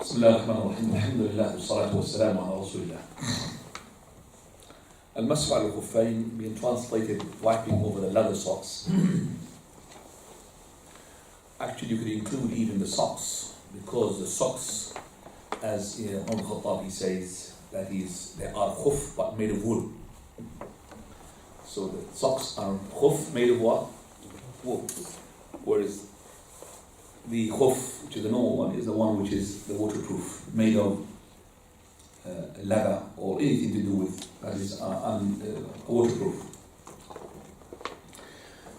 بسم الله الرحمن الرحيم الحمد لله والصلاة والسلام على رسول الله. المسح على الخفين being translated wiping over the leather socks. Actually you could include even the socks, because the socks, as Umar Khattab says, they are khuf but made of wool. So the socks are khuf made of what? Wool. Whereas the khuf, which is the normal one, is the one which is the waterproof, made of leather or anything to do with that is waterproof.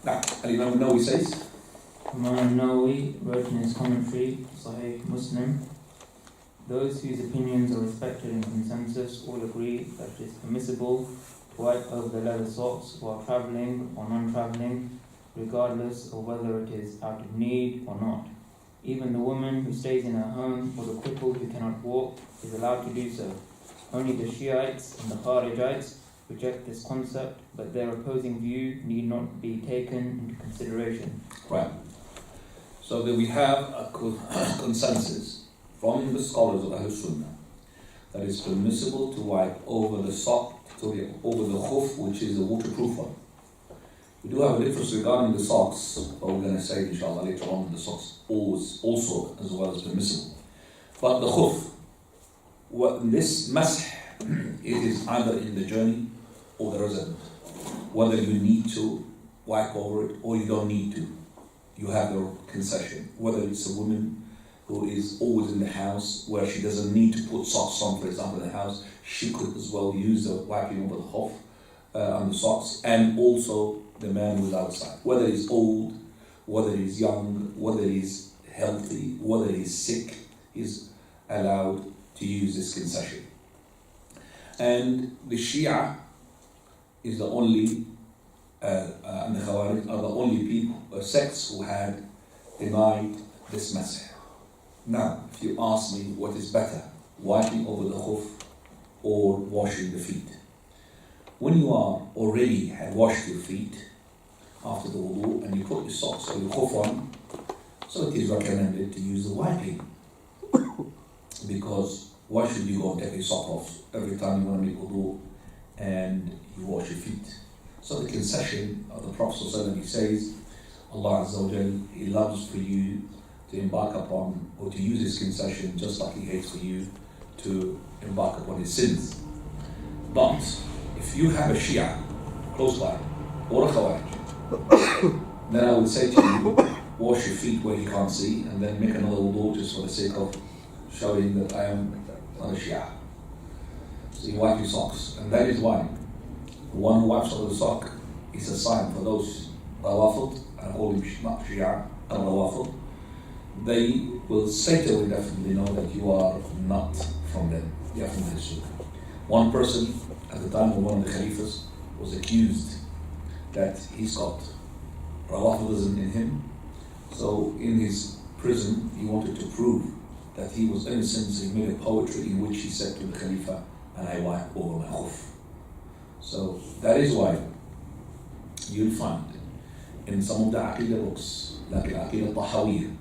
Now, Al-Imam al-Nawawi says, Imam al-Nawawi wrote in his commentary, Sahih Muslim, those whose opinions are respected in consensus all agree that it is permissible to wipe over the leather socks while travelling or non-travelling, regardless of whether it is out of need or not. Even the woman who stays in her home or the cripple who cannot walk is allowed to do so. Only the Shiites and the Kharijites reject this concept, but their opposing view need not be taken into consideration. Right. So that we have a consensus from the scholars of Ahl Sunnah that it's permissible to wipe over the sock, over the khuf, which is a waterproof one. We do have a difference regarding the socks, but we're going to say inshallah later on the socks also as well as permissible. But the khuf, this mash, it is either in the journey or the residence. Whether you need to wipe over it or you don't need to, you have your concession. Whether it's a woman who is always in the house where she doesn't need to put socks on, for example, in the house, she could as well use the wiping over the khuf on the socks, and also the man who's outside. Whether he's old, whether he's young, whether he's healthy, whether he's sick, he's allowed to use this concession. And the Shia is the only, and the Khawarij are the only people, sects who had denied this message. Now, if you ask me what is better, wiping over the khuf or washing the feet? When you are already had washed your feet after the wudu and you put your socks or your khuf on, so it is recommended to use the wiping. Because why should you go and take your sock off every time you want to make wudu and you wash your feet? So the concession of the Prophet ﷺ, he says, Allah Azza wa Jal, He loves for you to embark upon or to use His concession just like He hates for you to embark upon His sins. But if you have a Shia close by or a Khawarij, then I would say to you, wash your feet where he can't see and then make another wudu just for the sake of showing that I am not a Shia. So you wipe your socks, and that is why the one who wipes over the sock is a sign for those Rawafid, and call him not Shia, and Rawafid. They will certainly definitely know that you are not from them. You are from Ahl Sunnah. One person at the time of one of the Khalifas was accused that he's got Rawafidism in him. So in his prison, he wanted to prove that he was innocent, so he made a poetry in which he said to the Khalifa, and I wipe over my khuf. So that is why you'll find in some of the Aqidah books, like Al-Aqidah Tahawiyah,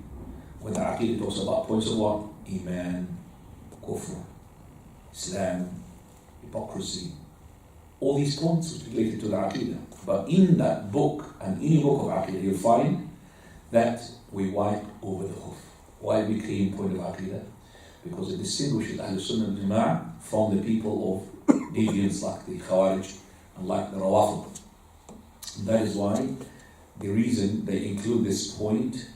when the Aqidah talks about points of what? Iman, Kufr, Islam, hypocrisy, all these points related to the Aqidah. But in that book, and any book of Aqidah, you'll find that we wipe over the khuf. Why it became point of Aqidah? Because it distinguishes Ahl Sunnah al Jama'ah from the people of deviants like the Khawarij and like the Rawafid. That is why the reason they include this point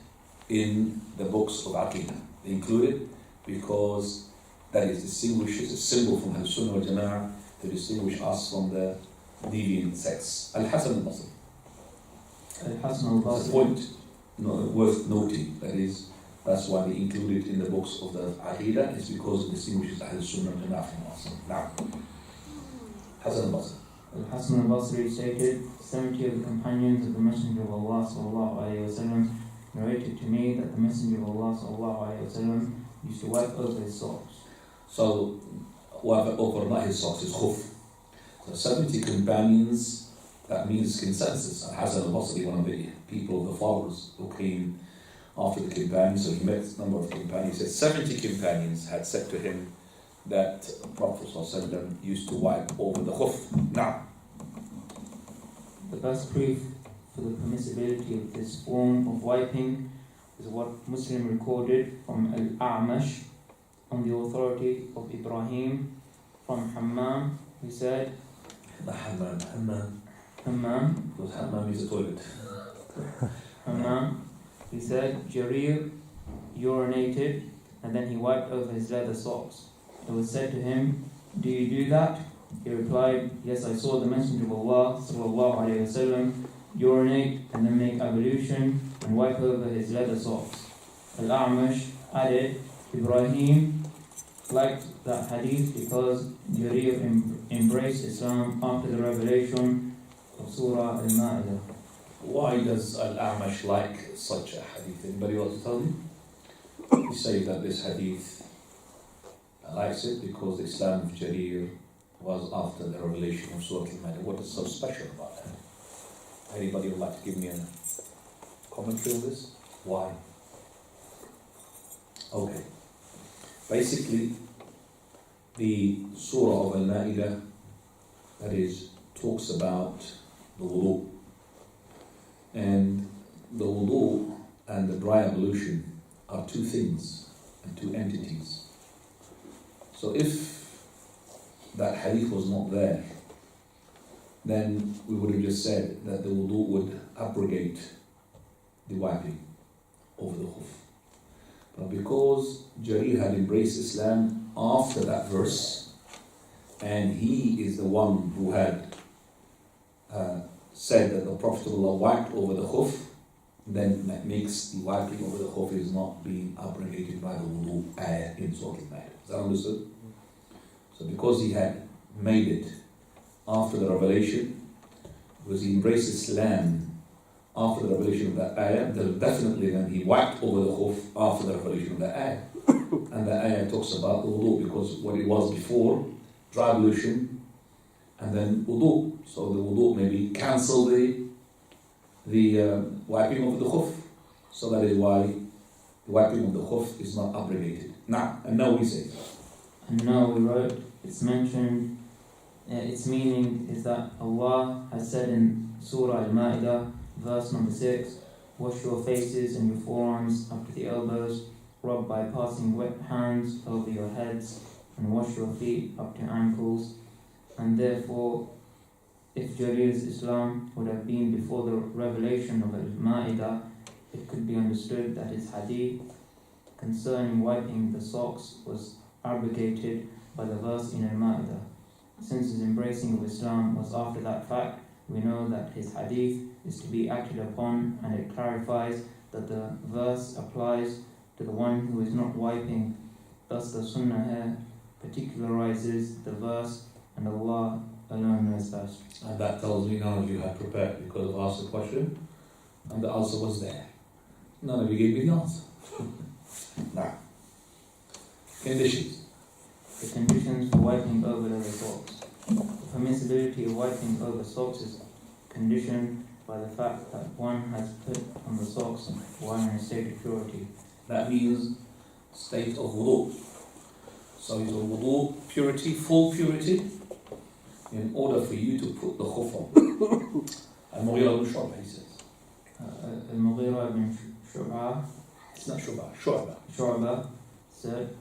in the books of Aqidah. They include it because that is distinguishes a symbol from Ahl Sunnah al Jama'ah to distinguish us from the deviant sects. Al-Hasan al-Basri. Al-Hasan al-Basri. The point worth noting, that's why they include it in the books of the Aqidah, is because it distinguishes Ahl Sunnah al Jama'ah from us. Now, Hasan al-Basri. Al-Hasan al-Basri stated, 70 of the companions of the Messenger of Allah sallallahu alayhi wasallam narrated to me that the Messenger of Allah sallallahu alayhi wasallam used to wipe over his socks. So, wipe over not his socks, his khuf. So 70 companions, that means consensus. Al-Hasan al-Basri, one of the people, the followers who came after the companions, so he met a number of companions. He said 70 companions had said to him that the Prophet ﷺ used to wipe over the khuf. Now, The best proof for the permissibility of this form of wiping is what Muslim recorded from Al-A'mash on the authority of Ibrahim from Hammam, who said, the hammam. Hammam, Because hammam is a toilet. Hammam, he said, Jarir urinated and then he wiped over his leather socks. It was said to him, do you do that? He replied, yes, I saw the Messenger of Allah sallallahu alayhi wasallam urinate and then make ablution and wipe over his leather socks. Al-A'mash added, Ibrahim liked that hadith because Jarir embraced Islam after the revelation of Surah Al-Ma'idah. Why does Al-A'mash like such a hadith? Anybody want to tell me? He says that this hadith likes it because the Islam of Jarir was after the revelation of Surah Al-Ma'idah. What is so special about that? Anybody would like to give me a commentary on this? Why? Okay. Basically, the Surah of Al-Ma'idah, that is, talks about the wudu. And the wudu and the dry ablution are two things and two entities. So if that hadith was not there, then we would have just said that the wudu would abrogate the wiping over the khuf. But because Jarir had embraced Islam after that verse, and he is the one who had said that the Prophet of Allah wiped over the khuf, then that makes the wiping over the khuf is not being abrogated by the wudu ayah in Surah Al-Ma'idah. Is that understood? So because he had made it after the revelation, because he embraced Islam after the revelation of that ayah, then definitely then he wiped over the khuf after the revelation of that ayah. And the ayah talks about the wudu, because what it was before, dry ablution, and then wudu. So the wudu maybe cancel the wiping of the khuf. So that is why the wiping of the khuf is not abrogated. Now, and now we say. And now we wrote, it's mentioned, its meaning is that Allah has said in Surah Al-Ma'idah, verse number 6, wash your faces and your forearms up to the elbows, rub by passing wet hands over your heads, and wash your feet up to ankles. And therefore, if Jarir's Islam would have been before the revelation of Al-Ma'idah, it could be understood that his hadith concerning wiping the socks was abrogated by the verse in Al-Ma'idah. Since his embracing of Islam was after that fact, we know that his hadith is to be acted upon, and it clarifies that the verse applies to the one who is not wiping. Thus the Sunnah here particularizes the verse, and Allah alone knows best. And that tells me none of you had prepared, because I've asked a question and the answer was there. None of you gave me the answer. Now, conditions. The conditions for wiping over leather socks. The permissibility of wiping over socks is conditioned by the fact that one has put on the socks while in a state of purity. That means state of wudu. So your wudu purity, full purity, in order for you to put the khuf on. Al-Mughira ibn Shu'bah, he says. Al-Mughira ibn Shu'bah. It's not Shu'bah, Shu'bah. Shu'bah said,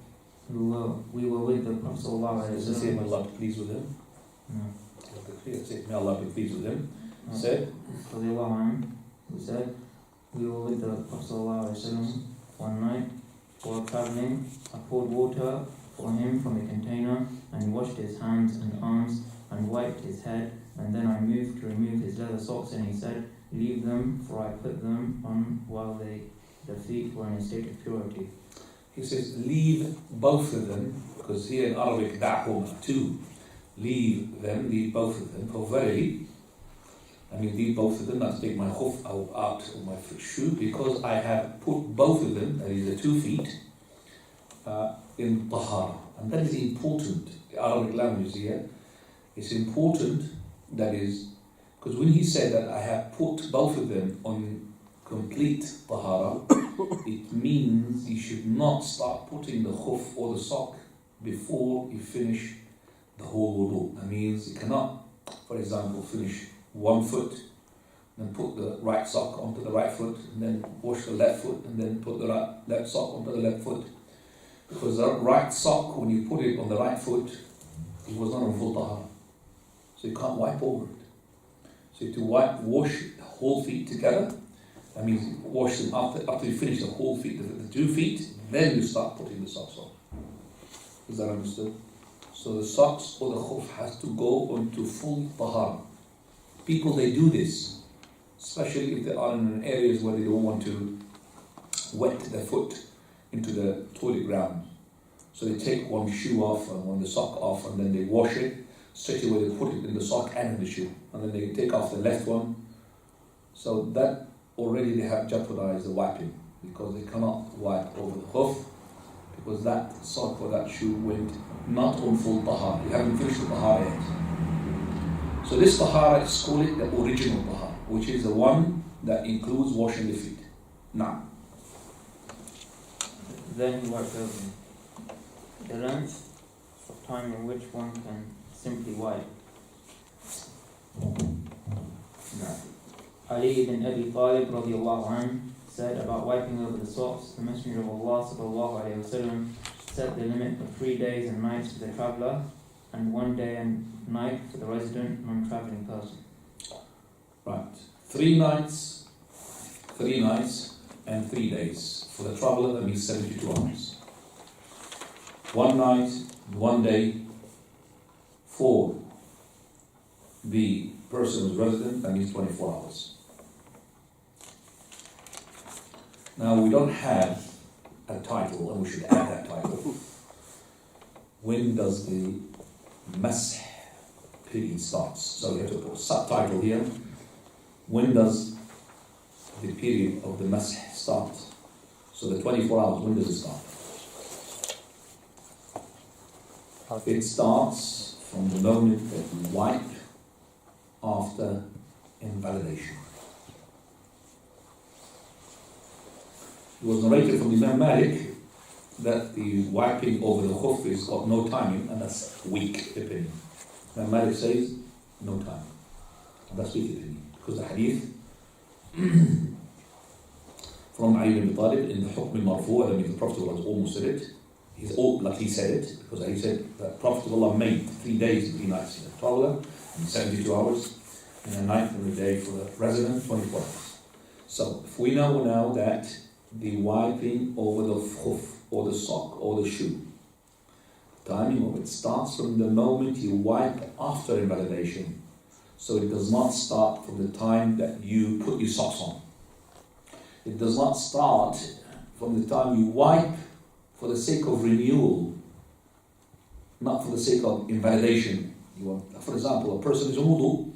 we were with the Prophet sallallahu alaihi Does it say, may wasallam. Allah be pleased with him? No. It says, may Allah be pleased with him. No. Said, Radiallahu anhu, who said, we were with the Prophet sallallahu alaihi wasallam one night while traveling. I poured water for him from a container, and he washed his hands and arms and wiped his head, and then I moved to remove his leather socks, and he said, leave them, for I put them on while the feet were in a state of purity. he says, leave both of them, because here in Arabic, da'huma, two. Leave them, leave both of them, for verily, I mean, leave both of them, not take my khuf out of my shoe, because I have put both of them, that is the 2 feet, in tahara. And that is important. The Arabic language here, it's important, that is, because when he said that I have put both of them on complete tahara, it means you should not start putting the khuf or the sock before you finish the whole wudu. That means you cannot, for example, finish one foot, then put the right sock onto the right foot, and then wash the left foot, and then put the left sock onto the left foot. Because the right sock, when you put it on the right foot, it was not on full tahara. So you can't wipe over it. So to wash the whole feet together, that means you wash them after you finish the whole feet, the 2 feet, then you start putting the socks on. Is that understood? So the socks or the khuf has to go onto full tahara. People, they do this, especially if they are in areas where they don't want to wet their foot into the toilet ground. So they take one shoe off and one the sock off, and then they wash it. Straight away they put it in the sock and in the shoe, and then they take off the left one. So that already they have jeopardized the wiping, because they cannot wipe over the khuf, because that sock or that shoe went not on full tahara. You haven't finished the tahara yet. So this tahara is called the original tahara, which is the one that includes washing the feet. Now, then you wipe over the length of time in which one can simply wipe. No. Ali ibn Abi Talib radiallahu anhu said about wiping over the socks, the Messenger of Allah sallallahu alayhi wasallam set the limit of 3 days and nights for the traveller, and 1 day and night for the resident non-travelling person. Right. 3 nights, and 3 days. For the traveller, that means 72 hours. 1 night, 1 day, for the person who's resident, that means 24 hours. Now, we don't have a title, and we should add that title. When does the masih period start? So we have to put a subtitle here. When does the period of the masih start? So the 24 hours, when does it start? It starts from the moment that you wipe after invalidation. It was narrated from Imam Malik that the wiping over the khuf is got no timing, and that's weak opinion. Imam Malik says no timing. And that's weak opinion. Because the hadith from Ali ibn Talib in the Hukm al-Marfu', that means the Prophet was almost said it. Like he said it, because he said that Prophet of Allah made 3 days and 3 nights in the traveller, and 72 hours, and a night and a day for the resident, 24 hours. So if we know now that the wiping over the khuf or the sock or the shoe, the timing of it starts from the moment you wipe after invalidation. So it does not start from the time that you put your socks on. It does not start from the time you wipe for the sake of renewal, not for the sake of invalidation. For example, a person is on wudu,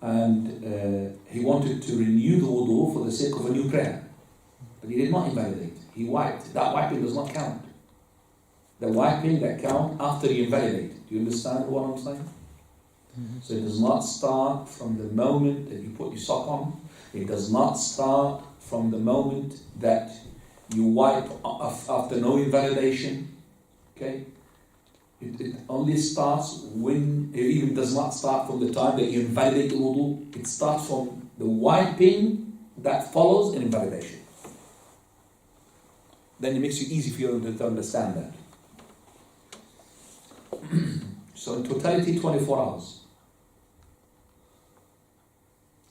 and he wanted to renew the wudu for the sake of a new prayer, but he did not invalidate. He wiped. That wiping does not count. The wiping that counts after you invalidate. Do you understand what I'm saying? Mm-hmm. So it does not start from the moment that you put your sock on. It does not start from the moment that you wipe after no invalidation. Okay? It only starts when, it even does not start from the time that you invalidate the wudu. It starts from the wiping that follows an invalidation. Then it makes it easy for you to understand that. So in totality, 24 hours.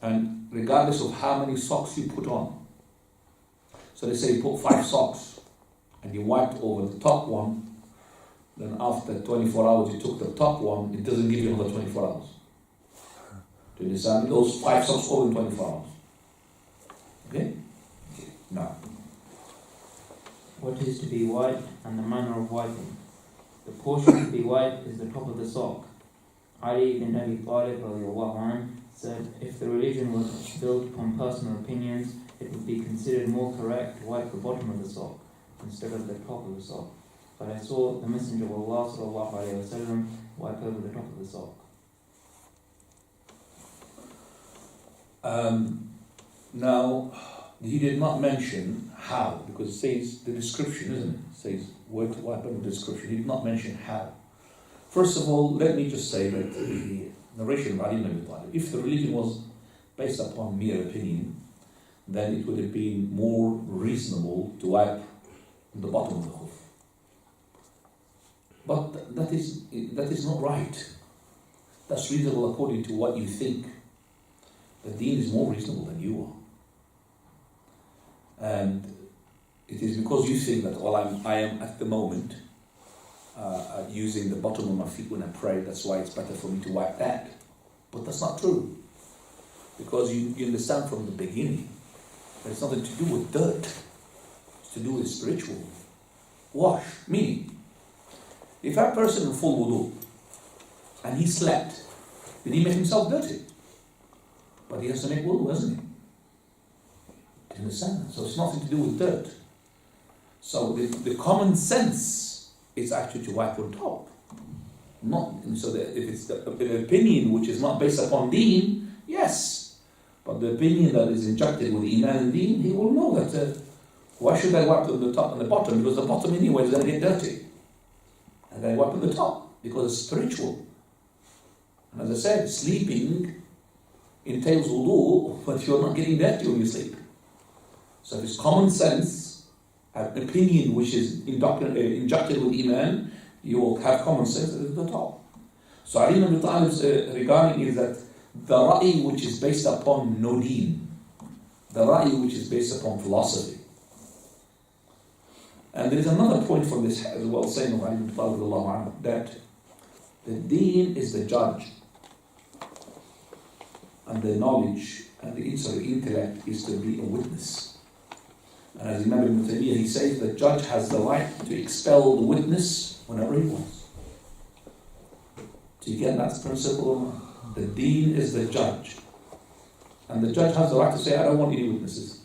And regardless of how many socks you put on. So let's say you put 5 socks and you wiped over the top one. Then after 24 hours you took the top one, it doesn't give you another 24 hours. Do you understand? Those 5 socks go in 24 hours. Okay? Now. What is to be wiped and the manner of wiping? The portion to be wiped is the top of the sock. Ali ibn Abi Talib radiallahu anhu said, if the religion was built upon personal opinions, it would be considered more correct to wipe the bottom of the sock instead of the top of the sock. But I saw the Messenger of Allah sallallahu alayhi wa sallam wipe over the top of the sock. Now, he did not mention how, because it says the description, isn't it? It says where to wipe on the description. He did not mention how. First of all, let me just say that the narration of Ali ibn Abi Talib, if the religion was based upon mere opinion, then it would have been more reasonable to wipe on the bottom of the khuf. But that is not right. That's reasonable according to what you think. The deen is more reasonable than you are. And it is because you think that I am at the moment using the bottom of my feet when I pray, that's why it's better for me to wipe that. But that's not true. Because you understand from the beginning that it's nothing to do with dirt. It's to do with spiritual wash. Meaning, if a person in full wudu and he slept, did he make himself dirty? But he has to make wudu, doesn't he? Do you understand? So it's nothing to do with dirt. So the common sense is actually to wipe on top. So that if it's the opinion which is not based upon deen, yes. But the opinion that is injected with iman and deen, he will know that why should I wipe on the top and the bottom? Because the bottom anyway is going to get dirty. And I wipe on the top because it's spiritual. And as I said, sleeping entails wudu, but you're not getting dirty when you sleep. So if it's common sense, an opinion which is injected with iman, you will have common sense at the top. So Ali ibn Abi Talib's regarding is that the ra'i which is based upon no deen, the ra'i which is based upon philosophy. And there is another point from this as well, saying of Ali ibn Abi Talib that the deen is the judge, and the knowledge and the intellect is to be a witness. And as Imam Ibn Taymiyyah, he says the judge has the right to expel the witness whenever he wants. Do you get that principle? The deen is the judge. And the judge has the right to say, I don't want any witnesses.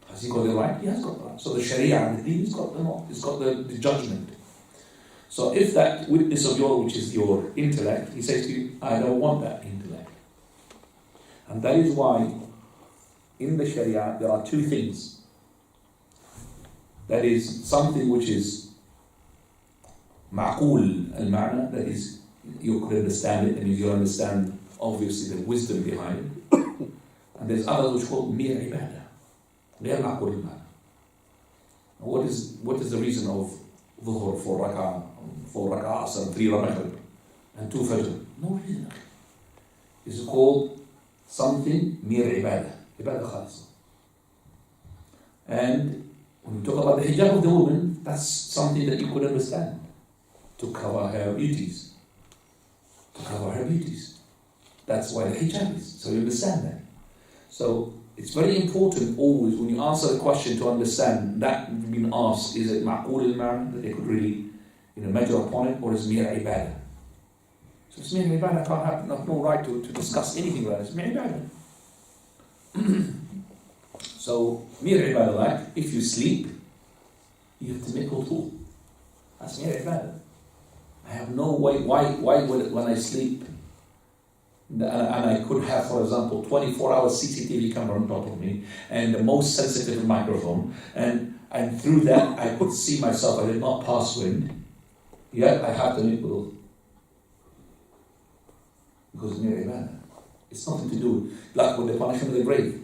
Has he got the right? He has got the right. So the Sharia and the deen has got the law. It's got the judgment. So if that witness of yours, which is your intellect, he says to you, I don't want that intellect. And that is why in the Sharia there are two things. That is something which is ma'qul al-ma'na, that is you could understand it and you understand obviously the wisdom behind it. And there's others which called mere ibadah. They are ma'qul al-ma'na. What is the reason of dhuhr, 4 rak'ah, asr, 3 maghrib, and 2 fajr? No reason. It's called something mere ibadah. Ibadah khalisa. And when we talk about the hijab of the woman, that's something that you could understand. To cover her beauties. To cover her beauties. That's why the hijab is. So you understand that. So it's very important always when you answer the question to understand that being asked, is it ma'qul al-ma'na, that they could really measure upon it, or is mere ibadah? So it's mere ibadah, I have no right to discuss anything about it. It's mere ibadah. So mere ibadah, like if you sleep, you have to make wudu. That's mere ibadah. I have no way, why when I sleep, and I could have, for example, 24-hour CCTV camera on top of me, and the most sensitive microphone, and through that I could see myself, I did not pass wind, yet I have to make wudu. Because it's mere ibadah. It's nothing to do like with the punishment of the grave.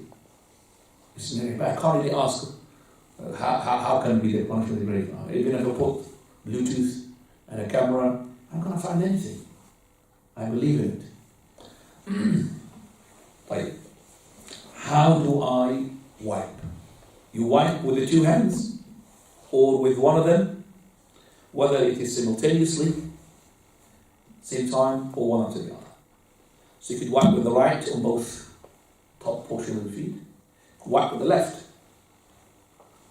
It's mere ibadah. I can't really ask how can it be the punishment of the grave. Even if I put Bluetooth and a camera, I'm going to find anything. I believe in it. Like, how do I wipe? You wipe with the two hands or with one of them, whether it is simultaneously, same time, or one after the other. So you could wipe with the right on both top portion of the feet, wipe with the left.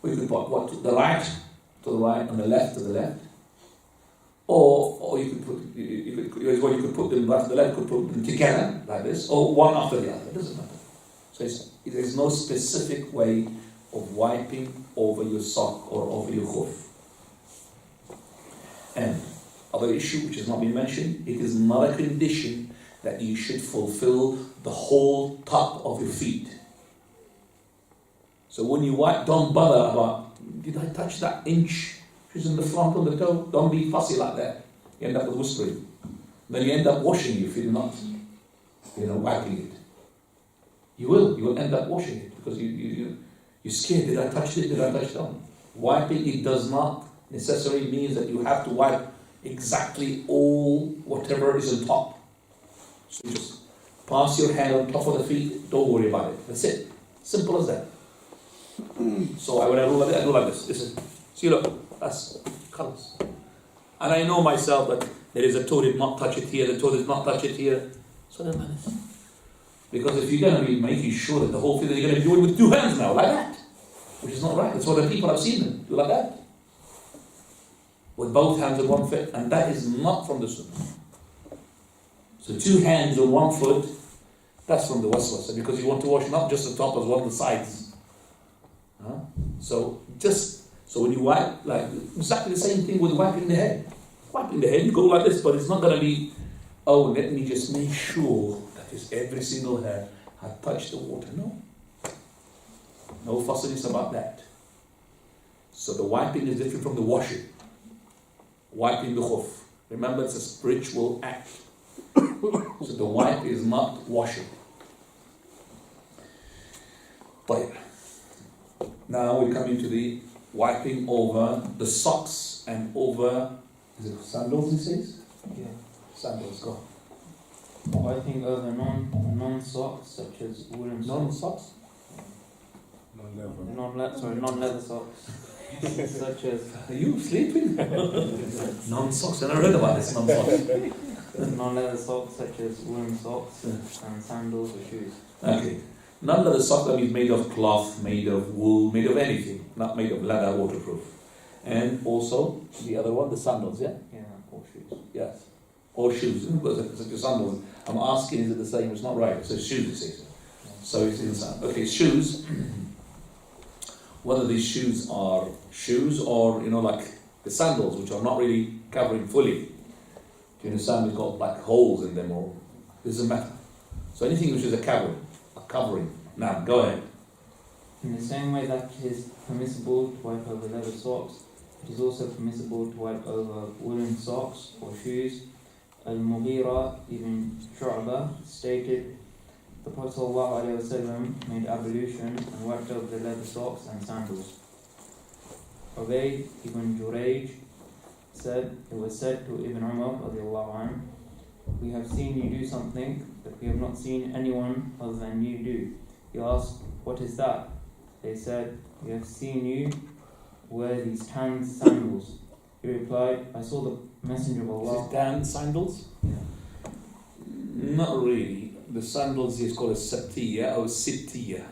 Or you could put the right to the right and the left to the left. Or you could put them right to the left, you could put them together like this, or one after the other. It doesn't matter. So there's no specific way of wiping over your sock or over your khuf. And other issue which has not been mentioned, it is not a condition that you should fulfill the whole top of your feet. So when you wipe, don't bother about, did I touch that inch which is in the front of the toe? Don't be fussy like that. You end up with whispering. Then you end up washing if you're not, wiping it. You will end up washing it because you're scared. Did I touch it? Did I touch that? Wiping it does not necessarily mean that you have to wipe exactly all whatever is on top. So you just pass your hand on top of the feet, don't worry about it. That's it. Simple as that. So when I do like this. Listen. See, look, that's colors. And I know myself that there is a toe did not touch it here, the toe did not touch it here. So then manage. Because if you're going to be making sure that the whole thing, you're going to be doing it with two hands now, like that. Which is not right. That's what the people I've seen them do like that. With both hands on one foot. And that is not from the Sunnah. So two hands on one foot, that's from the waswasa. Because you want to wash not just the top as well as the sides. So when you wipe, like exactly the same thing with wiping the head. Wiping the head, you go like this, but it's not going to be, let me just make sure that every single hair had touched the water. No fussiness about that. So the wiping is different from the washing. Wiping the khuf. Remember, it's a spiritual act. So the wipe is not washing. But now we come into the wiping over the socks and over, is it sandals he says? Yeah. Sandals, go. Wiping over non-socks such as woolen socks. Non-socks? Non-leather socks. Such as... Are you sleeping? Non-socks, I never heard about this, non-socks. Non-leather socks such as woolen socks and sandals or shoes. Okay. Non-leather sock, that means made of cloth, made of wool, made of anything, not made of leather, waterproof. And also, the other one, the sandals, yeah? Yeah, or shoes. Yes. Or shoes. Such as sandals. I'm asking, is it the same? It's not right. So shoes, it says. So it's inside. Okay, shoes. Whether these shoes are shoes or, like the sandals, which are not really covering fully. Do you understand? It's got like holes in them, or it doesn't matter. So anything which is a covering. Now, go ahead. In the same way that it is permissible to wipe over leather socks, it is also permissible to wipe over woolen socks or shoes. Al-Mughira ibn Shu'bah stated, the Prophet ﷺ made ablution and wiped over the leather socks and sandals. Ubayd ibn Jurayj said, it was said to Ibn Umar radiallahu anhu, we have seen you do something that we have not seen anyone other than you do. He asked, what is that? They said, we have seen you wear these tan sandals. He replied, I saw the Messenger of Allah. Is it tan sandals? Yeah. Not really. The sandals is called a satiyah or sittiyah.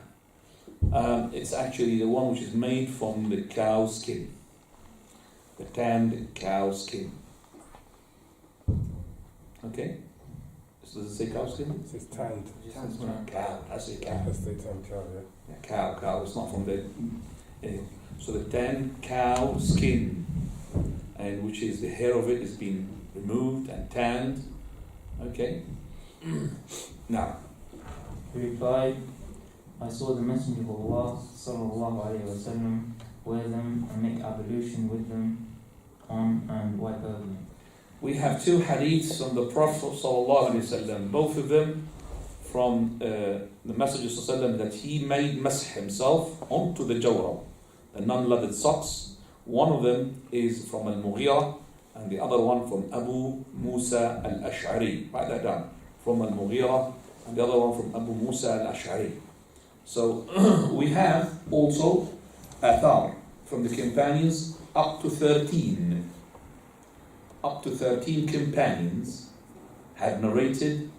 It's actually the one which is made from the cow skin. The tanned cow skin. Okay? So does it say cow skin? It says tanned. Cow. I say cow. That's the tanned cow, yeah. Yeah, cow. It's not from the... So the tanned cow skin, and which is the hair of it is being removed and tanned. Okay? Now. He replied, I saw the Messenger of Allah sallallahu alayhi wa sallam wear them and make ablution with them on and wipe over them. We have two hadiths from the Prophet sallallahu alayhi wa sallam, both of them from the Messenger sallallahu alayhi wa sallam, that he made mash himself onto the jawrab, the non-leathered socks. One of them is from Al-Mughira and the other one from Abu Musa al-Ash'ari. Write that down. From Al-Mughira and the other one from Abu Musa al-Ash'ari. So we have also athar from the companions up to 13. Up to 13 companions had narrated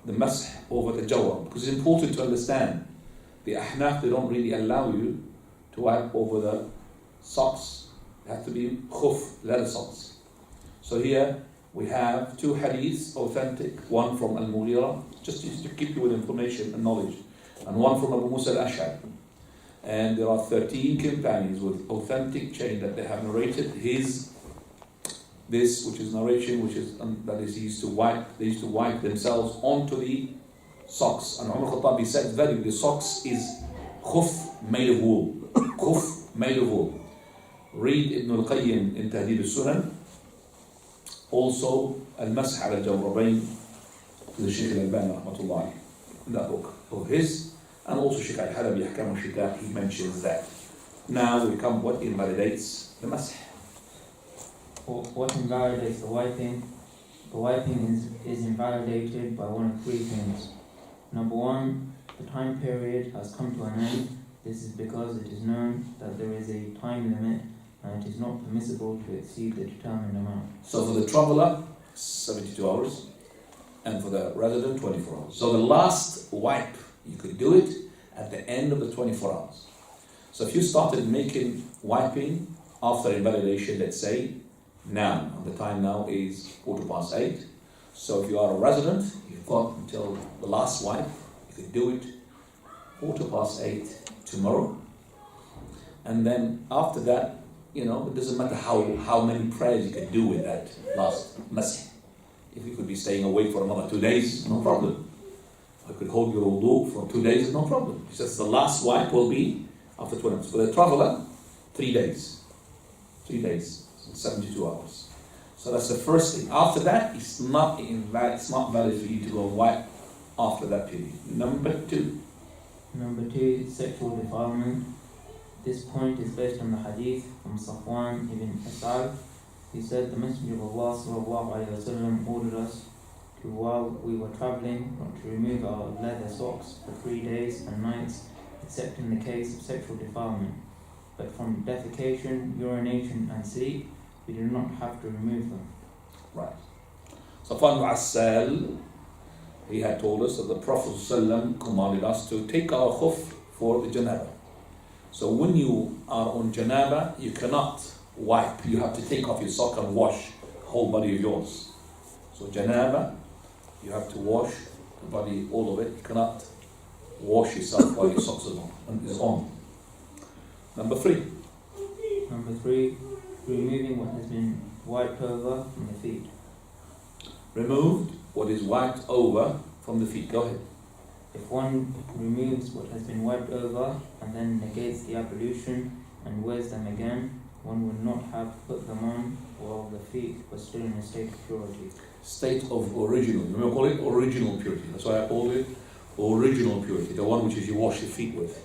the mash over the jawrab. Because it's important to understand, the ahnaf, they don't really allow you to wipe over the socks. They have to be khuf, leather socks. So here we have two hadiths, authentic, one from Al-Mughira, just to keep you with information and knowledge, and one from Abu Musa al-Ash'ari. And there are 13 companions with authentic chain that they have narrated his this, which is narration, which is that is used to wipe. They used to wipe themselves onto the socks. And Umar Khattabi said, "Very, the socks is khuf made of wool. Khuf made of wool." Read Ibn al-Qayyim in Tahdhib al-Sunan. Also, Al-Masih ala al-Jawrabayn, the Shaykh al-Albani rahmatullah, in that book of his, and also Shaykh al-Halabi Ahkam al-Shita, he mentions that. Now we come what invalidates the Masih. What invalidates the wiping? The wiping is invalidated by one of three things. Number one, the time period has come to an end. This is because it is known that there is a time limit and it is not permissible to exceed the determined amount. So for the traveller, 72 hours, and for the resident, 24 hours. So the last wipe, you could do it at the end of the 24 hours. So if you started making wiping after invalidation, let's say, now, and the time now is 8:15. So if you are a resident, you've got until the last wipe, you could do it 8:15 tomorrow. And then after that, it doesn't matter how many prayers you can do with that last masih. If you could be staying awake for another 2 days, no problem. I could hold your wudu for 2 days, no problem. It's just the last wipe will be after 20 hours. For the traveller, 3 days. 3 days, 72 hours. So that's the first thing. After that, it's not valid for you to go and wipe after that period. Number two, sexual defilement. This point is based on the hadith from Safwan ibn As'ad. He said, the Messenger of Allah sallallahu alayhi wa sallam ordered us to, while we were travelling, not to remove our leather socks for 3 days and nights, except in the case of sexual defilement. But from defecation, urination and sleep, we do not have to remove them. Right. Safwan ibn As'ad, he had told us that the Prophet ﷺ commanded us to take our khuf for the janaba. So when you are on janaba, you cannot wipe. You have to take off your sock and wash the whole body of yours. So janaba, you have to wash the body, all of it. You cannot wash yourself while your socks is on. Number three, removing what has been wiped over from the feet. Removed what is wiped over from the feet. Go ahead. If one removes what has been wiped over and then negates the ablution and wears them again, one would not have put them on while the feet were still in a state of purity. State of original. We call it original purity. That's why I called it original purity, the one which is you wash your feet with.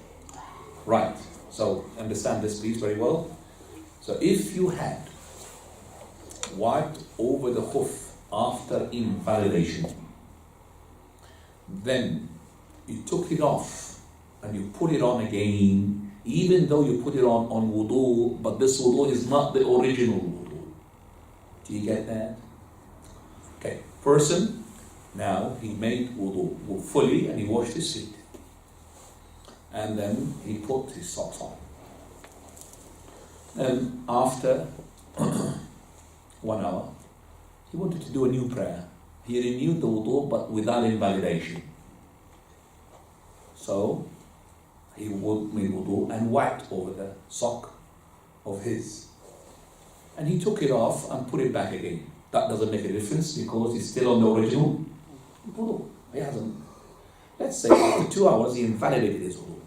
Right. So understand this please very well. So if you had wiped over the khuf after invalidation, then you took it off and you put it on again, even though you put it on wudu, but this wudu is not the original wudu. Do you get that? Okay, person, now he made wudu fully and he washed his feet. And then he put his socks on. And after 1 hour, he wanted to do a new prayer. He renewed the wudu but without invalidation. So he made wudu and wiped over the sock of his. And he took it off and put it back again. That doesn't make a difference because he's still on the original wudu. He hasn't. Let's say after 2 hours he invalidated his wudu.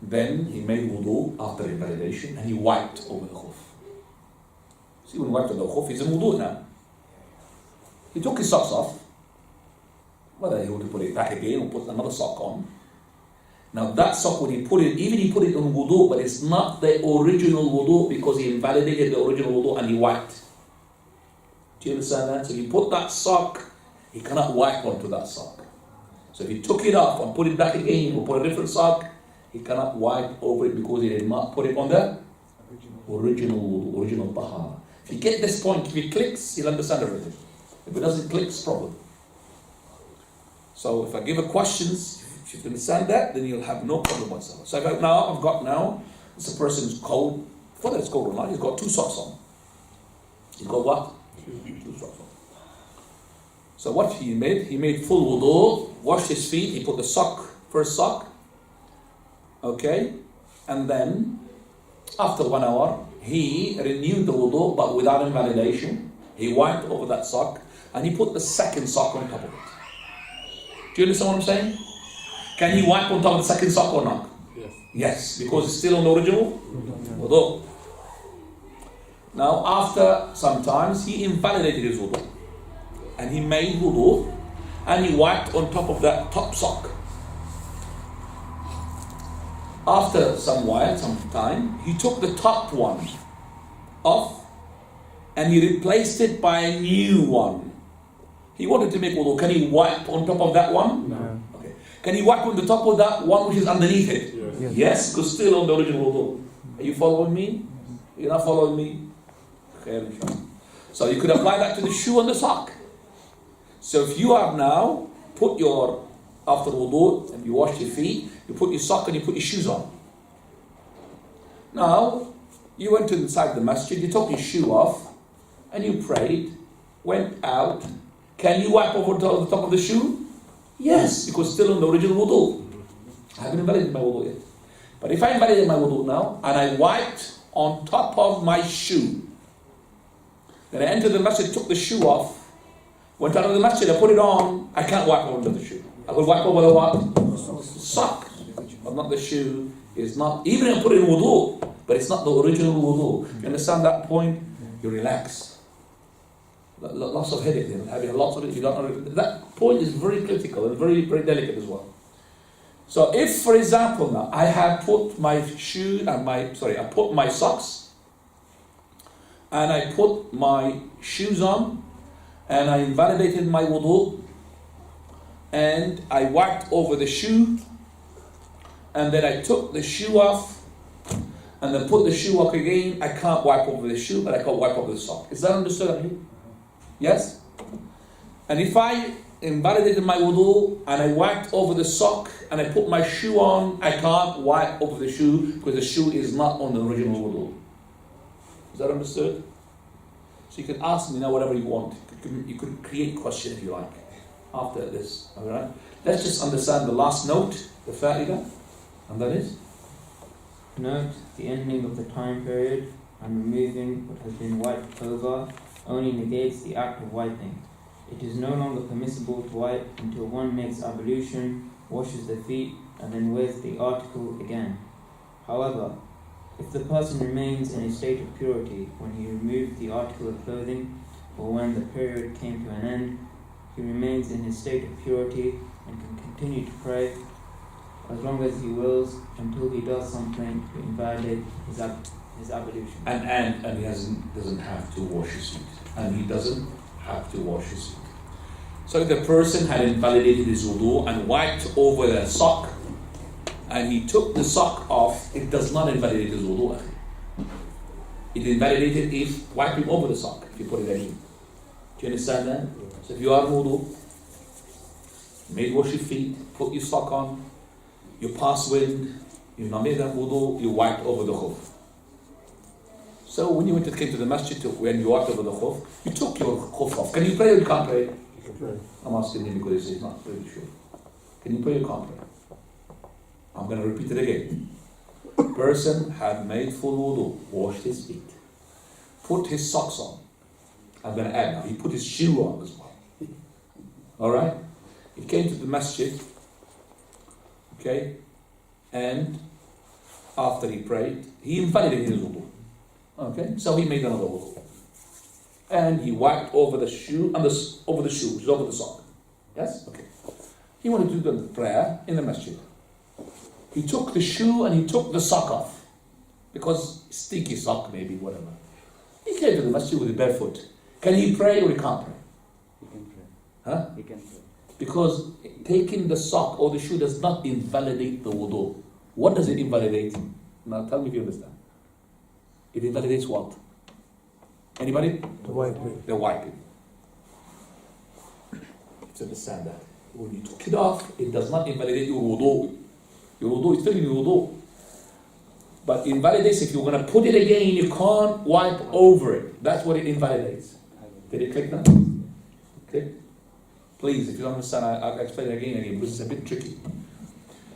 Then he made wudu after invalidation and he wiped over the khuf. See, when he wiped over the khuf, he's in wudu now. He took his socks off, whether he would put it back again or put another sock on. Now that sock, when he put it, even he put it on wudu, but it's not the original wudu because he invalidated the original wudu and he wiped. Do you understand that? So if you put that sock, he cannot wipe onto that sock. So if he took it off and put it back again or put a different sock, he cannot wipe over it because he did not put it on the original wudu, original tahara. If you get this point, if he clicks, he'll understand everything. If it doesn't click, it's a problem. So if I give a questions, if you can understand that, then you'll have no problem whatsoever. So I've got it's a person who's cold, whether it's cold or not, he's got 2 socks on. He's got what? 2 socks on. So what he made full wudu, washed his feet, he put the first sock, okay, and then after 1 hour, he renewed the wudu but without invalidation. He wiped over that sock and he put the second sock on top of it. Do you understand what I'm saying? Can he wipe on top of the second sock or not? Yes. Yes, because it's still on the original wudu. Now, after some times, he invalidated his wudu. And he made wudu and he wiped on top of that top sock. After some time, he took the top one off and he replaced it by a new one. He wanted to make wudu. Can he wipe on top of that one? No. Okay. Can he wipe on the top of that one which is underneath it? Yes. Yes, because still on the original wudu. Are you following me? You're not following me? Okay. So you could apply that to the shoe and the sock. So if you have now put your, after wudu and you wash your feet, you put your sock and you put your shoes on. Now, you went inside the masjid, you took your shoe off and you prayed, went out. Can you wipe over the top of the shoe? Yes, because still on the original wudu. I haven't invalidated my wudu yet. But if I invalidate my wudu now and I wiped on top of my shoe, then I entered the masjid, took the shoe off, went out of the masjid, I put it on, I can't wipe over the shoe. I will wipe over the what? Sock. But not the shoe. It's not, even if I put it in wudu, but it's not the original wudu. You understand that point? You relax. Lots of headache then. Having lots of it, you don't know. That point is very critical and very, very delicate as well. So if, for example, now I have put my shoe and I put my socks and I put my shoes on and I invalidated my wudu and I wiped over the shoe and then I took the shoe off and then put the shoe up again. I can't wipe over the shoe, but I can wipe over the sock. Is that understood? Yes? And if I invalidated my wudu and I wiped over the sock and I put my shoe on, I can't wipe over the shoe because the shoe is not on the original wudu. Is that understood? So you can ask me now whatever you want. You could create question if you like after this. Alright? Let's just understand the last note, the fa'idah, and that is? Note the ending of the time period and removing what has been wiped over only negates the act of wiping. It is no longer permissible to wipe until one makes ablution, washes the feet, and then wears the article again. However, if the person remains in a state of purity when he removed the article of clothing, or when the period came to an end, he remains in his state of purity and can continue to pray as long as he wills until he does something to invalidate his ablution. And he doesn't have to wash his feet. And he doesn't have to wash his feet. So if the person had invalidated his wudu and wiped over the sock, and he took the sock off, it does not invalidate his wudu. It invalidated if wiping over the sock, if you put it in. Do you understand that? So if you are wudu, you may wash your feet, put your sock on, you pass wind, you made that wudu, you wiped over the khuf. So when you came to the masjid, when you wiped over the khuf, you took your khuf off. Can you pray or you can't pray? You can pray. I'm asking him because he's not really sure. Can you pray or you can't pray? I'm going to repeat it again. Person had made full wudu, washed his feet, put his socks on. I'm going to add now, he put his shoe on as well. Alright? He came to the masjid, okay, and after he prayed, he invalidated his wudu. Okay, so he made another wudu. And he wiped over the shoe, and over the shoe, which is over the sock. Yes? Okay. He wanted to do the prayer in the masjid. He took the shoe and he took the sock off. Because stinky sock maybe, whatever. He came to the masjid with a barefoot. Can he pray or he can't pray? He can pray. Huh? He can pray. Because taking the sock or the shoe does not invalidate the wudu. What does it invalidate? Now tell me if you understand. It invalidates what? Anybody? The wiping. The wiping. Let's understand that. When you took it off, it does not invalidate your wudu. Your wudu is still in your wudu. But it invalidates if you're going to put it again, you can't wipe over it. That's what it invalidates. Did it click now? Click? Please, if you don't understand, I'll explain it again because it's a bit tricky.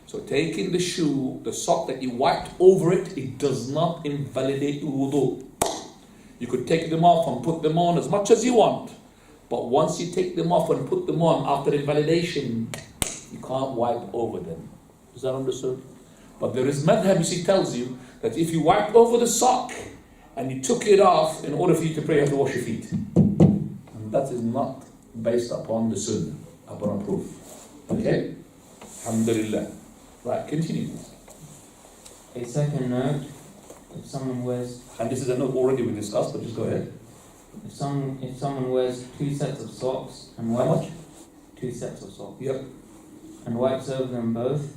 So taking the shoe, the sock that you wiped over it, it does not invalidate your wudu. You could take them off and put them on as much as you want. But once you take them off and put them on after invalidation, you can't wipe over them. Is that understood? But there is madhab, you see, tells you that if you wipe over the sock and you took it off, in order for you to pray, you have to wash your feet. And that is not based upon the sunnah, upon a proof. Okay? Alhamdulillah. Right, continue. A second note, if someone wears... And this is a note already we discussed, but just go ahead. If someone wears 2 sets of socks and How wipes... much? 2 sets of socks. Yep. And wipes over them both,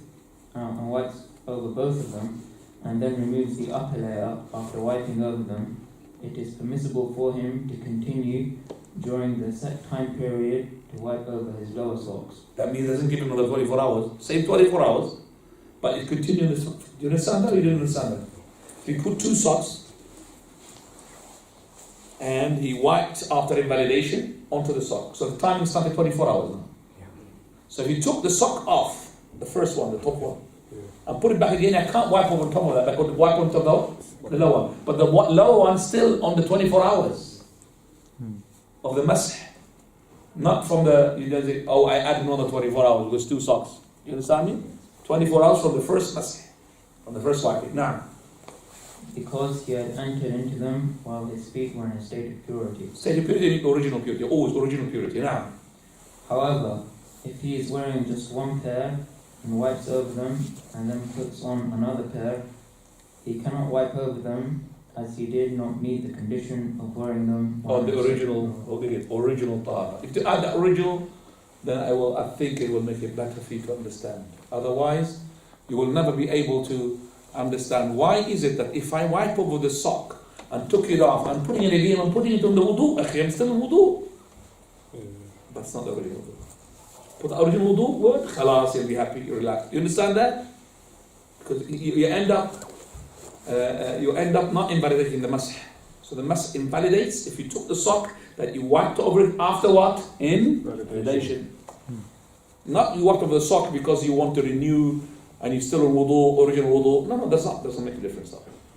and wipes over both of them, and then removes the upper layer after wiping over them, it is permissible for him to continue during the set time period to wipe over his lower socks. That means it doesn't give him another 24 hours. Same 24 hours, but it continues. Do you understand that or you don't understand that? If he put 2 socks and he wiped after invalidation onto the sock. So the timing started 24 hours now. So if you took the sock off, the first one, the top one, and put it back again, I can't wipe over top of that. I could wipe on top of the lower one. But the lower one still on the 24 hours of the masih. Not from the, you know, say, oh, I added another 24 hours, it was 2 socks. You understand me? 24 hours from the first masih, from the first wiping. Now, because he had entered into them while his feet were in a state of purity. state of purity, original purity, always original purity. Now, However, if he is wearing just one pair and wipes over them and then puts on another pair, he cannot wipe over them as he did not meet the condition of wearing them on the original tahara. If you add the original, then I think it will make it better for you to understand. Otherwise, you will never be able to understand why is it that if I wipe over the sock and took it off and putting it again and putting it on the wudu, I'm still in wudu. That's not the original wudu. Put the original wudu word, khalas, you'll be happy, you'll relax. You understand that? Because you end up not invalidating the masih. So the masih invalidates if you took the sock that you wiped over it after what? Invalidation. Not you wiped over the sock because you want to renew and you still in wudu, original wudu. No, doesn't make a difference.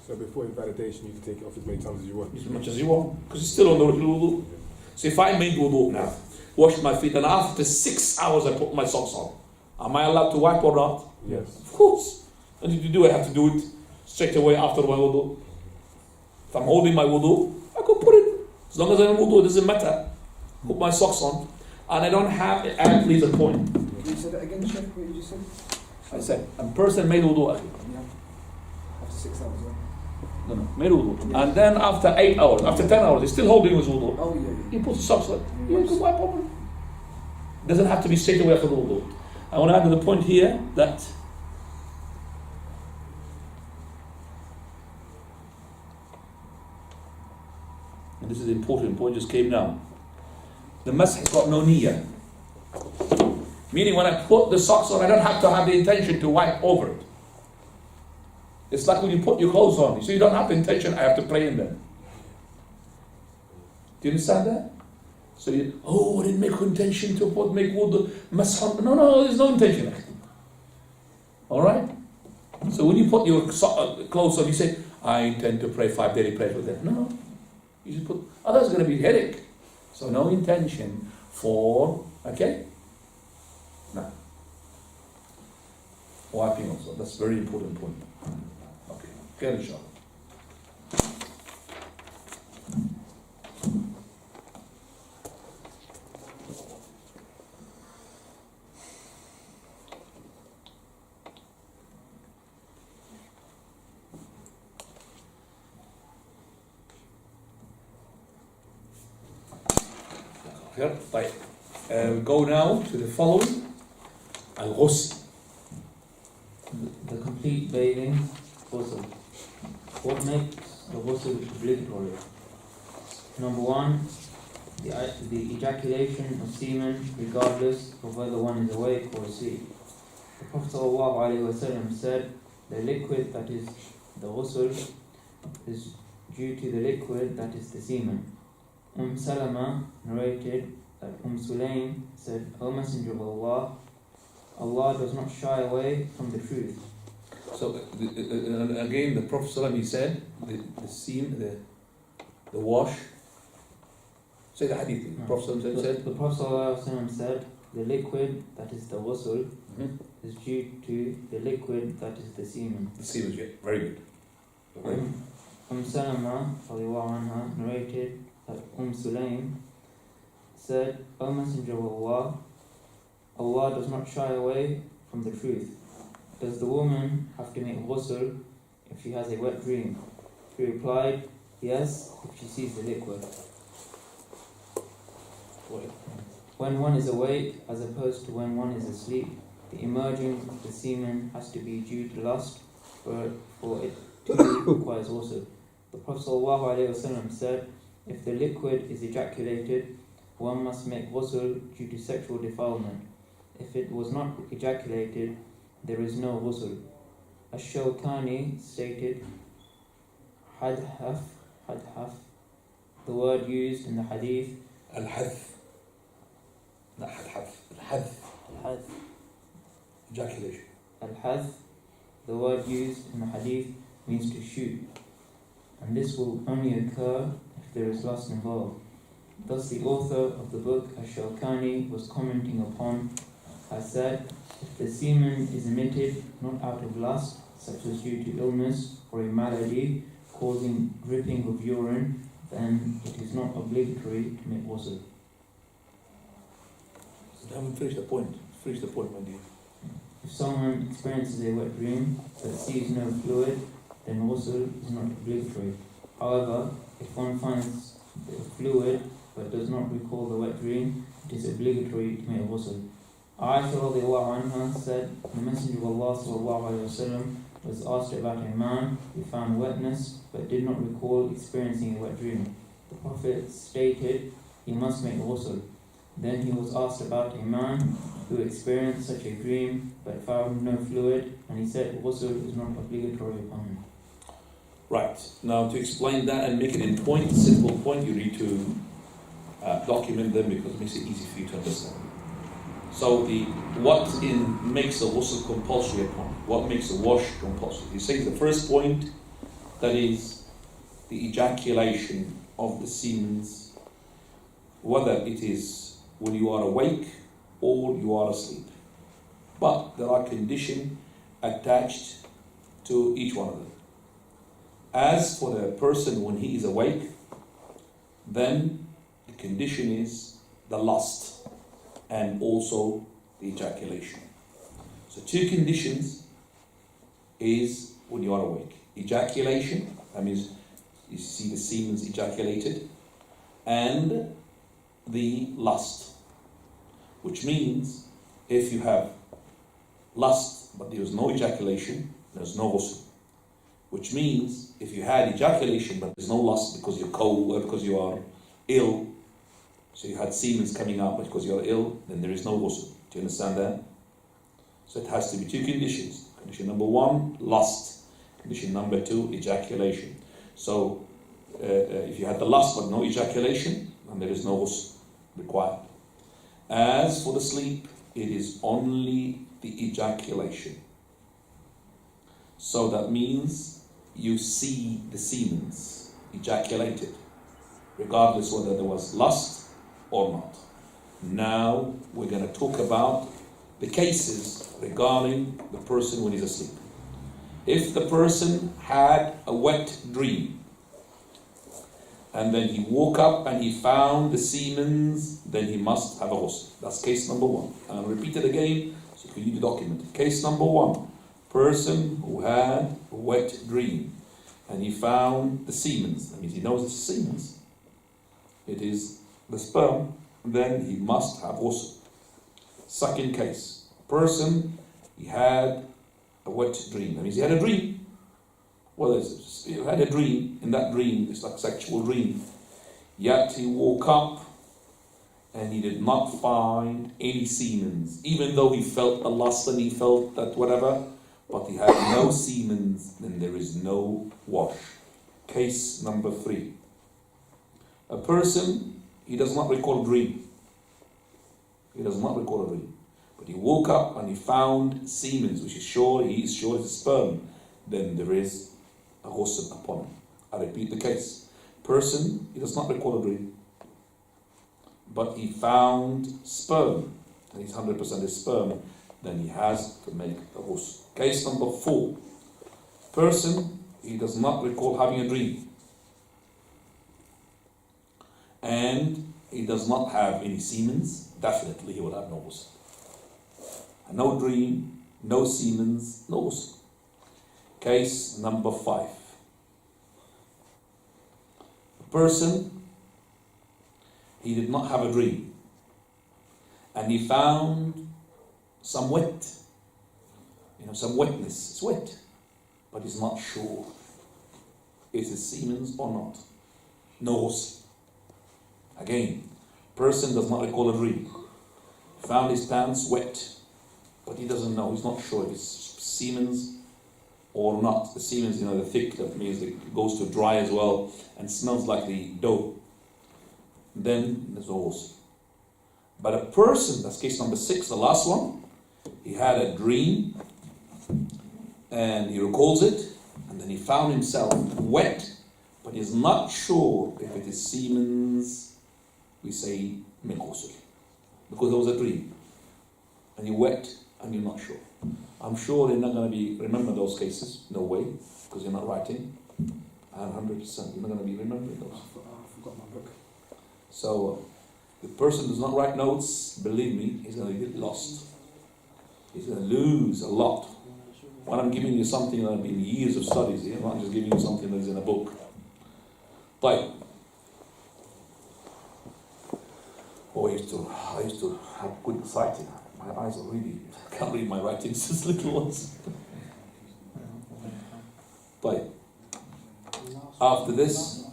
So before invalidation, you can take it off as many times as you want. As much as you want, because it's still on the original wudu. So if I made wudu now, washed my feet, and after 6 hours I put my socks on, am I allowed to wipe or not? Yes. Of course. And if you do, I have to do it straight away after my wudu. If I'm holding my wudu, I could put it. As long as I'm in wudu, it doesn't matter. Put my socks on. And I don't have, and please a point. Can you say that again, Sheikh? What did you say? I said, a person made wudu. Yeah. After 6 hours, right? No, made wudu. And then after 8 hours, after 10 hours, he's still holding his wudu. Oh, yeah. He puts the socks on. You can wipe over it. Doesn't have to be straight away after the wudu. I want to add to the point here that and this is an important point, just came now. The masih has got no niyyah. Meaning when I put the socks on, I don't have to have the intention to wipe over it. It's like when you put your clothes on. So you don't have the intention, I have to pray in them. Do you understand that? So I didn't make intention to make wudu, masih on. No, there's no intention. Alright? So when you put your clothes on, you say, I intend to pray 5 daily prayers with them. No. You just put, that's going to be headache. So no intention for, okay? No. Wiping also, that's a very important point. Okay, get inshallah. طيب. We go now to the following. Al-ghusl. The complete bathing ghusl. What makes the ghusl obligatory? Number 1, the ejaculation of semen regardless of whether one is awake or asleep. The Prophet ﷺ said, the liquid that is the ghusl is due to the liquid that is the semen. Salama narrated that Sulaym said, O Messenger of Allah, Allah does not shy away from the truth. So again, the Prophet ﷺ, he said, the seam, the wash. Say the hadith. The Prophet ﷺ said. The Prophet ﷺ said, the liquid that is the ghusl is due to the liquid that is the semen. The semen, yeah, very good. Salama radiallahu anha narrated that Sulaim said, O Messenger of Allah, Allah does not shy away from the truth. Does the woman have to make ghusl if she has a wet dream? He replied, yes, if she sees the liquid. When one is awake, as opposed to when one is asleep, the emerging of the semen has to be due to lust, for it too requires ghusl. The Prophet ﷺ said, if the liquid is ejaculated, one must make ghusl due to sexual defilement. If it was not ejaculated, there is no ghusl. Ash-Shawkani stated, hadhaf, the word used in the hadith, Al-hadth. Not hadhaf. Al-hadth. Ejaculation. Al-hadth, the word used in the hadith, means to shoot, and this will only occur if there is lust involved. Thus the author of the book, Ash-Shawkani, was commenting upon, has said, if the semen is emitted not out of lust, such as due to illness or a malady causing dripping of urine, then it is not obligatory to make ghusl. I haven't finished the point. Finish the point, my dear. If someone experiences a wet dream but sees no fluid, then ghusl is not obligatory. However, if one finds the fluid but does not recall the wet dream, it is obligatory to make ghusl. Aisha radiallahu anha said, the Messenger of Allah sallallahu alayhi wasallam was asked about a man who found wetness but did not recall experiencing a wet dream. The Prophet stated he must make ghusl. Then he was asked about a man who experienced such a dream but found no fluid, and he said ghusl is not obligatory upon him. Right. Now to explain that and make it in point, simple point, you need to document them because it makes it easy for you to understand. So what makes a ghusl compulsory upon? What makes a wash compulsory? He says the first point, that is the ejaculation of the semen, whether it is when you are awake or you are asleep. But there are conditions attached to each one of them. As for the person when he is awake, then the condition is the lust and also the ejaculation. So two conditions is when you are awake. Ejaculation, that means you see the semen ejaculated, and the lust, which means if you have lust but there is no ejaculation, there is no ghusl. Which means if you had ejaculation but there's no lust because you're cold or because you are ill, so you had semen coming out because you are ill, then there is no ghusl. Do you understand that? So it has to be two conditions. Condition number one, lust. Condition number two, ejaculation. So if you had the lust but no ejaculation, then there is no ghusl required. As for the sleep, it is only the ejaculation. So that means you see the semen ejaculated, regardless whether there was lust or not. Now we're going to talk about the cases regarding the person when he's asleep. If the person had a wet dream, and then he woke up and he found the semen, then he must have a ghusl. That's case number one. And I'll repeat it again so you can document it. Case number one, person who had a wet dream and he found the semen. That means he knows it's semen. It is the sperm. Then he must have ghusl. Second case, person, he had a wet dream. That means he had a dream. Well, he had a dream. In that dream, it's like a sexual dream. Yet he woke up and he did not find any semen, even though he felt the lust and he felt that whatever, but he had no semen, then there is no wash. Case number three. A person, he does not recall a dream. He does not recall a dream. but he woke up and he found semen, which is sure, he is sure it's sperm, then there is a ghusl upon him. I repeat the case. Person, he does not recall a dream, but he found sperm, and he's 100% is sperm, then he has to make the ghusl. Case number 4. Person, he does not recall having a dream, and he does not have any semens, definitely he will have no ghusl. No dream, no semens, no ghusl. Case number 5. A person, he did not have a dream, and he found some wet, some wetness. It's wet, but he's not sure is it semens or not. No ghusl. Again, person does not recall a dream. Found his pants wet, but he doesn't know. He's not sure if it's semens or not. The semens, the thick, that means it goes to dry as well and smells like the dough. Then there's no ghusl. But a person, that's case number 6, the last one, he had a dream and he recalls it, and then he found himself wet, but he's not sure if it is semens. We say min ghusl, because there was a dream and you're wet and you're not sure. I'm sure you're not going to remember those cases, no way, because you're not writing, and 100% you're not going to be remembering those. I forgot my book. So the person does not write notes, believe me, he's going to get lost. He's going to lose a lot. When I'm giving you something that has been years of studies here, I'm not just giving you something that is in a book. But I used to have good sighting. My eyes are really, I can't read my writings, just little ones. But after this,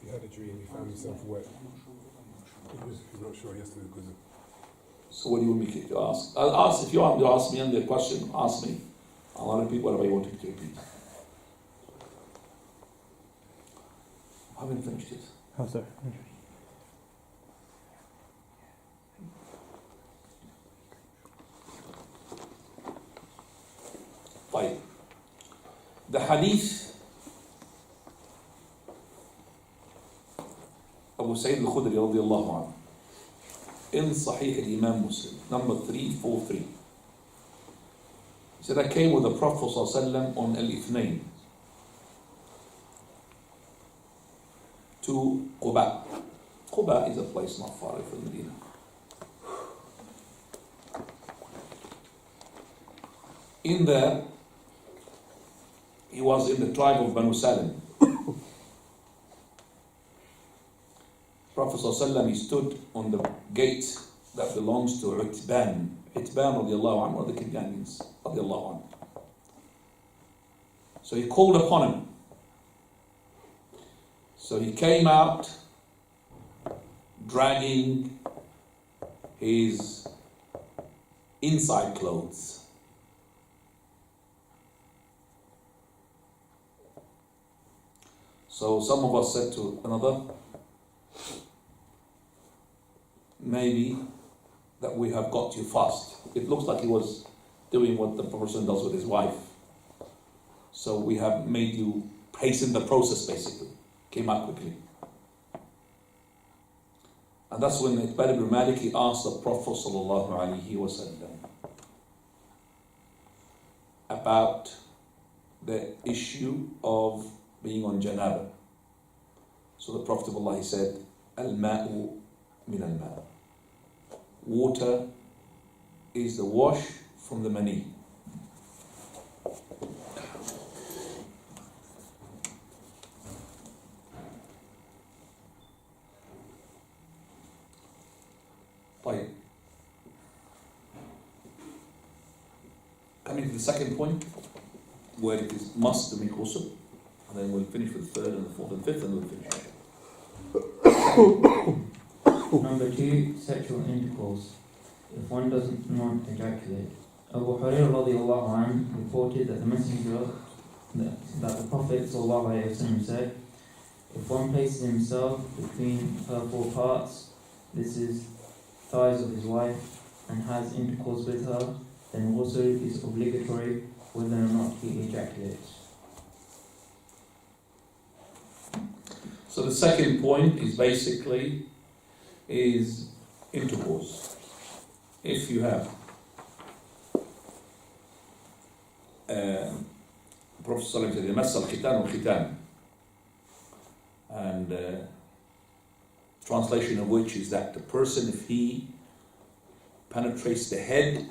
If you had a dream, you found yourself wet. He's not sure, he has to because of... so what do you want me to ask? I'll ask, if you want to ask me any question, ask me. I'll repeat whatever you want me to repeat. I haven't finished it. Oh, sorry. طيب. The hadith Abu Sa'id al-Khudri radiyallahu anhu in Sahih al-Imam Muslim, number 343. He said, I came with the Prophet ﷺ on al-Ithnain to Quba. Quba is a place not far away from Medina. In there, he was in the tribe of Banu Salim. Prophet ﷺ, he stood on the gate that belongs to Utban. Utban radiallahu anhu, one of the companions radiallahu anhu. So he called upon him. So he came out dragging his inside clothes. So some of us said to another, maybe that we have got you fast. It looks like he was doing what the person does with his wife. So we have made you hasten the process, basically. Came out quickly. And that's when Itbad ibn Malik, he asked the Prophet ﷺ about the issue of being on janaba. So the Prophet of Allah, he said, Al-ma'u min al-ma'. Water is the wash from the mani. طيب. Coming to the second point, where it is must to make ghusl, and then we'll finish with the third and the fourth and fifth, and we'll finish. Number 2, sexual intercourse. If one doesn't not ejaculate. Abu Hurairah radiallahu anhu reported that the Messenger, that the Prophet sallallahu alayhi wa sallam said, if one places himself between her 4 parts this is thighs of his wife, and has intercourse with her, then ghusl is obligatory whether or not he ejaculates. So the second point is basically intercourse. If you have Prophet ﷺ said يمس الختان والختان, and translation of which is that the person, if he penetrates the head,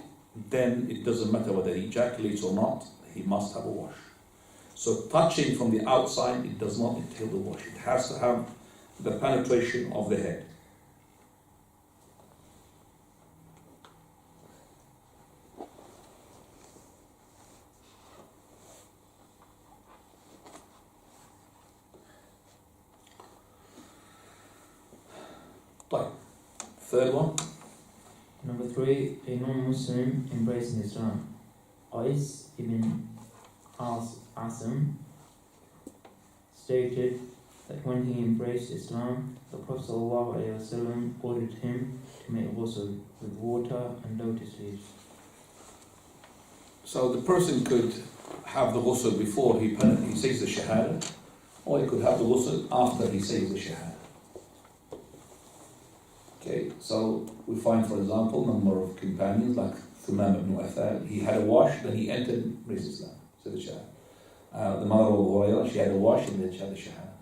then it doesn't matter whether he ejaculates or not, he must have a wash. So touching from the outside, it does not entail the wash. It has to have the penetration of the head. Third one. Number 3, a non-Muslim embracing Islam. Qais ibn Asim stated that when he embraced Islam, the Prophet ﷺ ordered him to make ghusl with water and lotus leaves. So the person could have the ghusl before he says the shahada, or he could have the ghusl after he says the shahada. Okay, so we find, for example, a number of companions like Thumam ibn Uthal, he had a wash, then he entered Islam, said the shahada. The mother of Hurairah, she had a wash and then she had the shahada.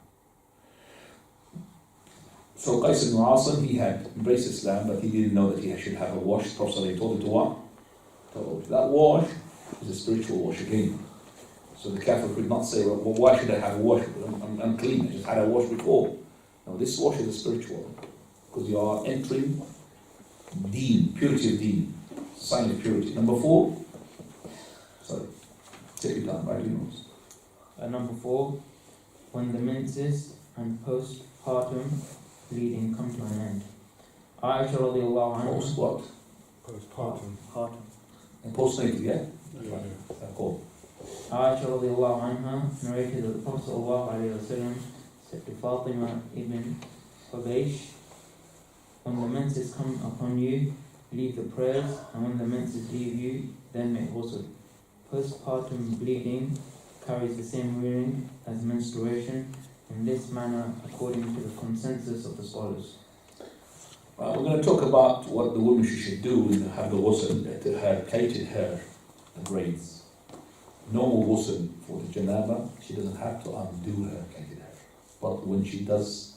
So Qais ibn Asim, he had embraced Islam, but he didn't know that he should have a wash. The Prophet told him to what? That wash is a spiritual wash again. So the Kafir could not say, well, why should I have a wash? I'm clean, I just had a wash before. No, this wash is a spiritual one. Because you are entering deen, purity of deen, sign of purity. Number 4, sorry, take it down, right? Number 4, when the menses and postpartum bleeding come to an end. Aisha radiallahu anha. Post what? Postpartum. Partum. And postnatal, yeah? Yeah. Cool. Aisha radiallahu anha narrated that the Prophet sallallahu alayhi wa sallam said to Fatima ibn Hubaysh, when the menses come upon you, leave the prayers, and when the menses leave you, then make ghusl. Postpartum bleeding carries the same meaning as menstruation in this manner according to the consensus of the scholars. We're going to talk about what the woman should do when they have the ghusl, to her plaited hair, the braids. Normal ghusl for the janaba, she doesn't have to undo her plaited hair. But when she does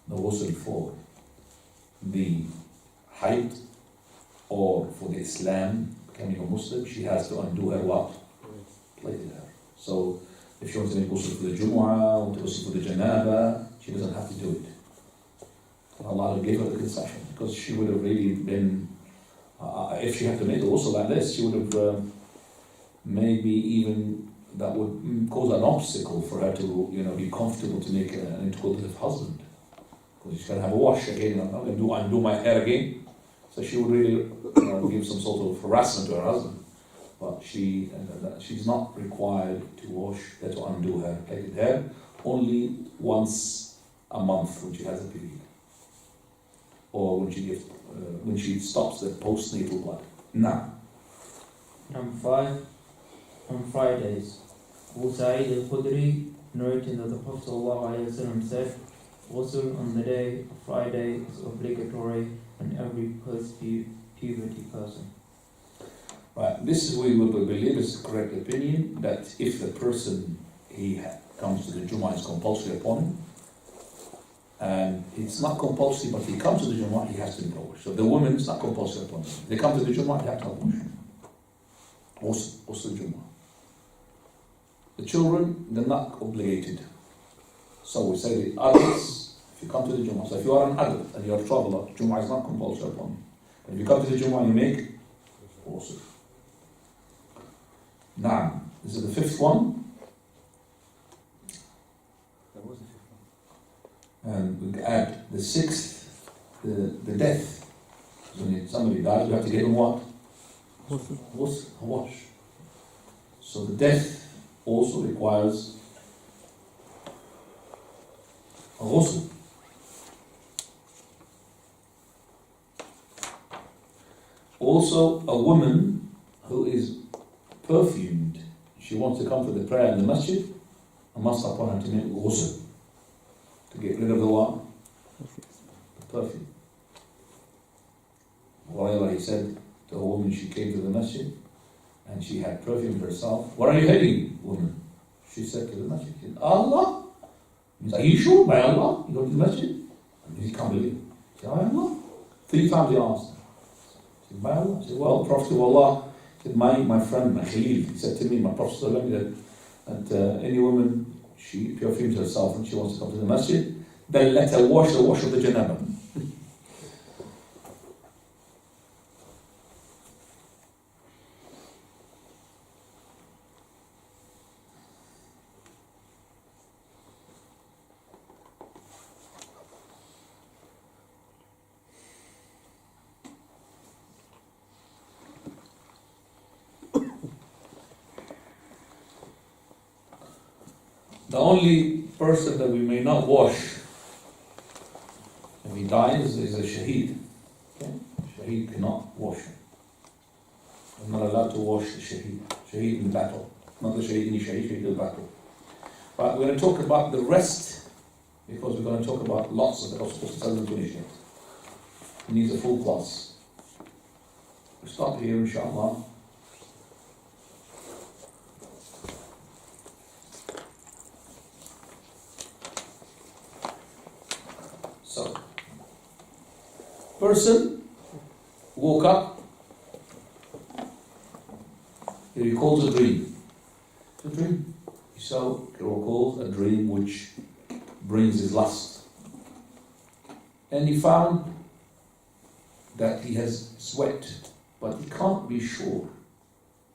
the ghusl for the height or for the Islam, becoming a Muslim, she has to undo her what? Plaited hair. So if she wants to make ghusl for the Jumu'ah or to ghusl for the Janaba, she doesn't have to do it. Allah gave her the concession because she would have really been, if she had to make the ghusl like this, she would have maybe even that would cause an obstacle for her to be comfortable to make an intercourse with her husband. Because she's going to have a wash again, I'm going to undo my hair again. So she would really give some sort of harassment to her husband. But she's not required to wash, to undo her plaited hair, only once a month when she has a period. Or when she stops the postnatal blood. Now. Number 5, on Fridays. Abu Sa'id al-Khudri narrated that the Prophet ﷺ said, ghusl on the day of Friday is obligatory on every post-puberty person. Right, this is what we believe is the correct opinion, that if the person comes to the Jumu'ah, it's compulsory upon him. And it's not compulsory, but if he comes to the Jumu'ah, he has to make a wash. So the woman, it's not compulsory upon them. If they come to the Jumu'ah, they have to have a wash. Also the Jumu'ah. The children, they're not obligated. So we say the adults, if you come to the Jumu'ah, so if you are an adult and you are a traveler, Jumu'ah is not compulsory upon you. But if you come to the Jumu'ah, you make also. Now, this is the 5th one. That was the 5th one. And we add the 6th, the death. So when somebody dies, we have to give them what? A wash. So the death also requires a ghusl. Also, a woman who is perfumed, she wants to come to the prayer in the masjid, I must upon her to make ghusl, to get rid of the what? The perfume. Whatever he said to a woman, she came to the masjid and she had perfumed herself. Where are you heading, woman? She said to the masjid, she said, Allah? He said, are you sure? By Allah? You go to the masjid? And he can't believe it. He said, by Allah? 3 times he asked. He said, by Allah? He said, well, the Prophet of Allah said, my friend, my Khalil, he said to me, my Prophet that any woman, she perfumes herself and she wants to come to the masjid, then let her wash the wash of the janaba. The only person that we may not wash if he dies is a shaheed. Okay? Shaheed cannot wash him. We're not allowed to wash the shaheed. Shaheed in battle. Not the shaheed in the shaheed in battle. But we're going to talk about the rest because we're going to talk about lots of the Prophet ﷺ finish it. He needs a full class. We'll stop here, inshallah. So, person woke up, he recalls a dream. It's a dream. So he recalls a dream which brings his lust. And he found that he has sweat, but he can't be sure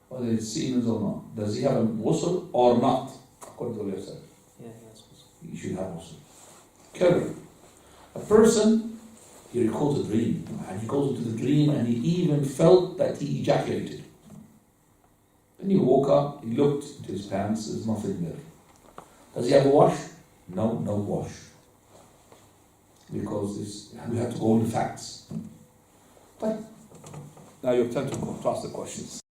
whether it's semen or not. Does he have a ghusl or not? According to what you said. Yeah, that's possible. He should have ghusl. Carry. A person, he recalls a dream, and he goes into the dream and he even felt that he ejaculated. Then he woke up, he looked into his pants, there's nothing there. Does he have a wash? No wash. Because we have to go on the facts. But now you have time to ask the questions.